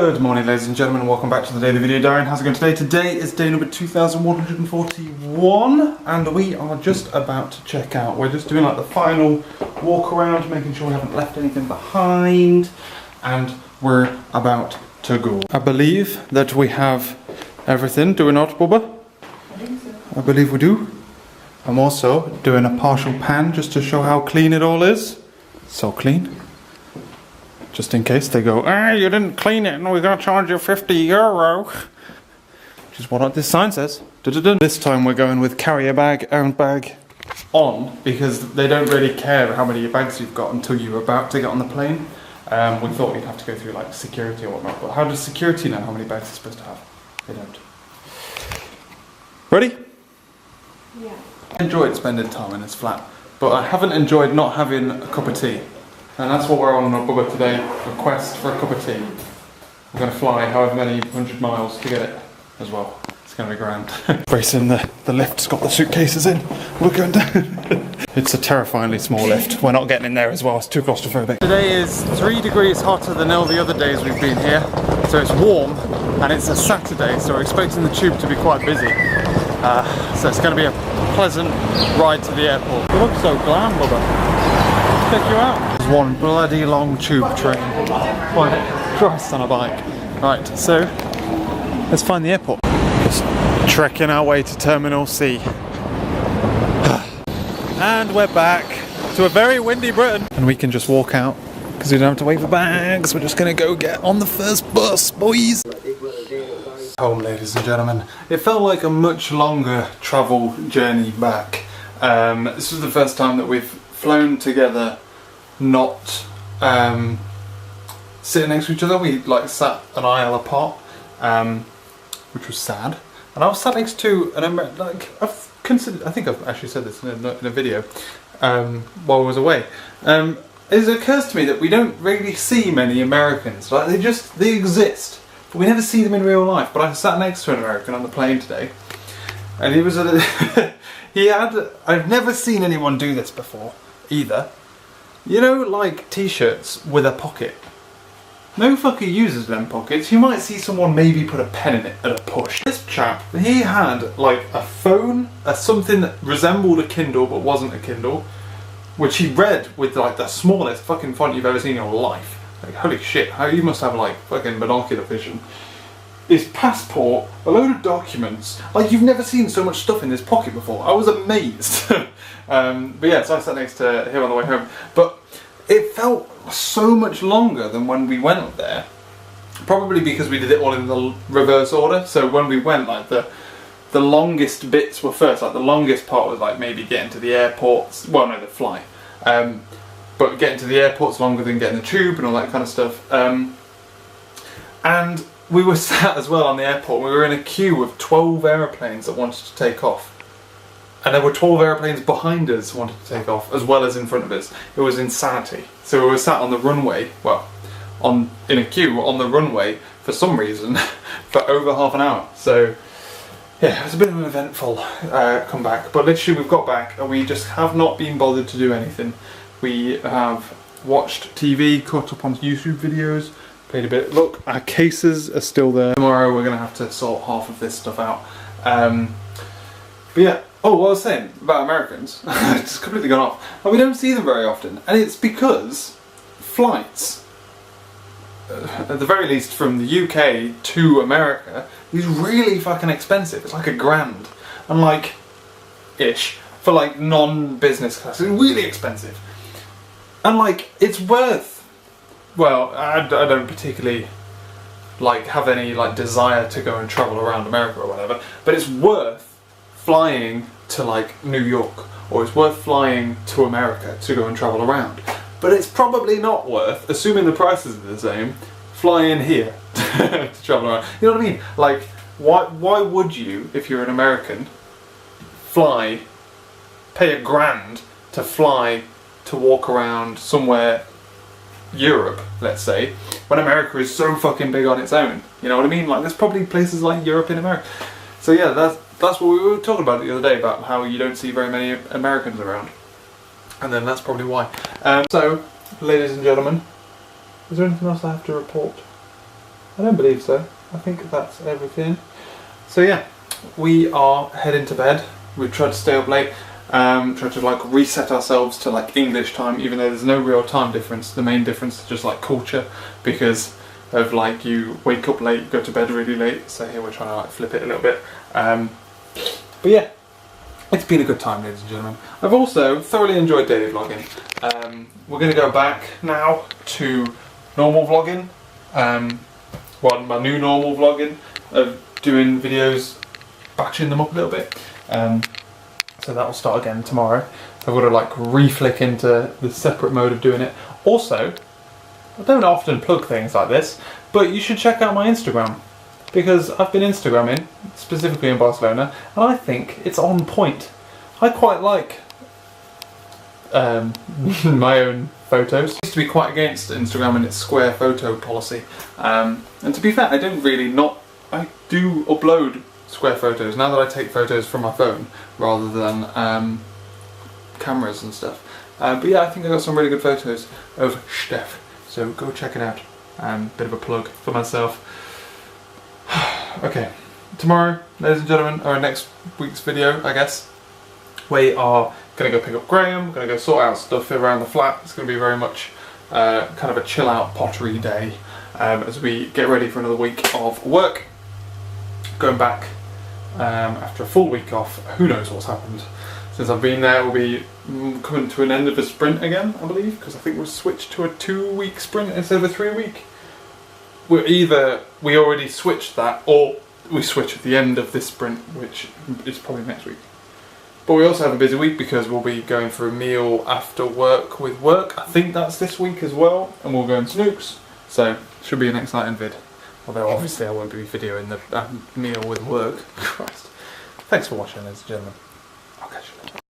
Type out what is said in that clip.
Good morning, ladies and gentlemen, and welcome back to the Daily Video Diary. How's it going today? Today is day number 2141 and we are just about to check out. We're just doing like the final walk around, making sure we haven't left anything behind, and we're about to go. I believe that we have everything, do we not, Bubba? I think so. I believe we do. I'm also doing a partial pan just to show how clean it all is. So clean. Just in case they go, you didn't clean it and we're going to charge you €50. Which is what this sign says. This time we're going with carry a bag, own bag on, because they don't really care how many bags you've got until you're about to get on the plane. We thought you'd have to go through like security or whatnot, but how does security know how many bags they're supposed to have? They don't. Ready? Yeah. I enjoyed spending time in this flat, but I haven't enjoyed not having a cup of tea. And that's what we're on Bubba today, a quest for a cup of tea. We're going to fly however many 100 miles to get it as well. It's going to be grand. Bracing the lift's got the suitcases in. We're going down. It's a terrifyingly small lift. We're not getting in there as well, it's too claustrophobic. Today is 3 degrees hotter than all the other days we've been here. So it's warm and it's a Saturday, so we're expecting the tube to be quite busy. So it's going to be a pleasant ride to the airport. You look so glam, Bubba. Check you out. There's one bloody long tube train. What Christ on a bike. Right, so let's find the airport. Just trekking our way to Terminal C. And we're back to a very windy Britain. And we can just walk out because we don't have to wait for bags. We're just going to go get on the first bus, boys. Home, ladies and gentlemen. It felt like a much longer travel journey back. This was the first time that we've flown together, not sitting next to each other. We like sat an aisle apart, which was sad. And I was sat next to an American. Like I think I've actually said this in a video while I was away. It occurs to me that we don't really see many Americans. Like they exist, but we never see them in real life. But I sat next to an American on the plane today, and he was I've never seen anyone do this before either. You know, like t-shirts with a pocket. No fucker uses them pockets. You might see someone maybe put a pen in it at a push. This chap, he had like a phone, something that resembled a Kindle but wasn't a Kindle, which he read with like the smallest fucking font you've ever seen in your life. Like holy shit, how you must have like fucking binocular vision. His passport, a load of documents, like you've never seen so much stuff in this pocket before. I was amazed. But yeah, so I sat next to him on the way home. But it felt so much longer than when we went there. Probably because we did it all in the reverse order. So when we went, like the longest bits were first. Like the longest part was like maybe getting to the airports. Well, no, the fly. But getting to the airport's longer than getting the tube and all that kind of stuff. And we were sat as well on the airport. We were in a queue of 12 aeroplanes that wanted to take off. And there were 12 aeroplanes behind us wanted to take off, as well as in front of us. It was insanity. So we were sat on the runway, well, in a queue on the runway for some reason for over half an hour. So yeah, it was a bit of an eventful comeback. But literally we've got back and we just have not been bothered to do anything. We have watched TV, caught up on YouTube videos, played a bit. Look, our cases are still there. Tomorrow we're going to have to sort half of this stuff out. But yeah. Oh, what I was saying about Americans, it's completely gone off. But we don't see them very often, and it's because flights, at the very least from the UK to America, is really fucking expensive. It's like $1,000, and like, ish, for like non-business class. It's really expensive. And like, it's worth, well, I don't particularly like have any like desire to go and travel around America or whatever, but it's worth flying to like New York, or it's worth flying to America to go and travel around. But it's probably not worth, assuming the prices are the same, flying here to travel around. You know what I mean? Like, why would you, if you're an American, pay $1,000 to fly to walk around somewhere, Europe, let's say, when America is so fucking big on its own? You know what I mean? Like, there's probably places like Europe in America. So yeah, that's what we were talking about the other day, about how you don't see very many Americans around. And then that's probably why. So, ladies and gentlemen, is there anything else I have to report? I don't believe so. I think that's everything. So yeah, we are heading to bed. We've tried to stay up late, tried to like reset ourselves to like English time, even though there's no real time difference. The main difference is just like culture, because of like you wake up late, go to bed really late. So here we're trying to like flip it a little bit. But yeah, it's been a good time, ladies and gentlemen. I've also thoroughly enjoyed daily vlogging. We're going to go back now to normal vlogging. Well, my new normal vlogging of doing videos, batching them up a little bit. So that will start again tomorrow. I've got to like re-flick into the separate mode of doing it. Also, I don't often plug things like this, but you should check out my Instagram, because I've been Instagramming, specifically in Barcelona, and I think it's on point. I quite like my own photos. I used to be quite against Instagram and its square photo policy, and to be fair, I do upload square photos now that I take photos from my phone rather than cameras and stuff. But yeah, I think I got some really good photos of Steph, so go check it out. Bit of a plug for myself. Okay, tomorrow, ladies and gentlemen, or next week's video, I guess, we are going to go pick up Graham, going to go sort out stuff around the flat. It's going to be very much kind of a chill out pottery day as we get ready for another week of work. Going back after a full week off. Who knows what's happened since I've been there. We'll be coming to an end of a sprint again, I believe, because I think we'll switch to a 2-week sprint instead of a 3-week. We already switched that, or we switch at the end of this sprint, which is probably next week. But we also have a busy week because we'll be going for a meal after work with work. I think that's this week as well, and we'll go and Snooks. So should be an exciting vid. Although obviously I won't be videoing the meal with work. Christ. Thanks for watching, ladies and gentlemen.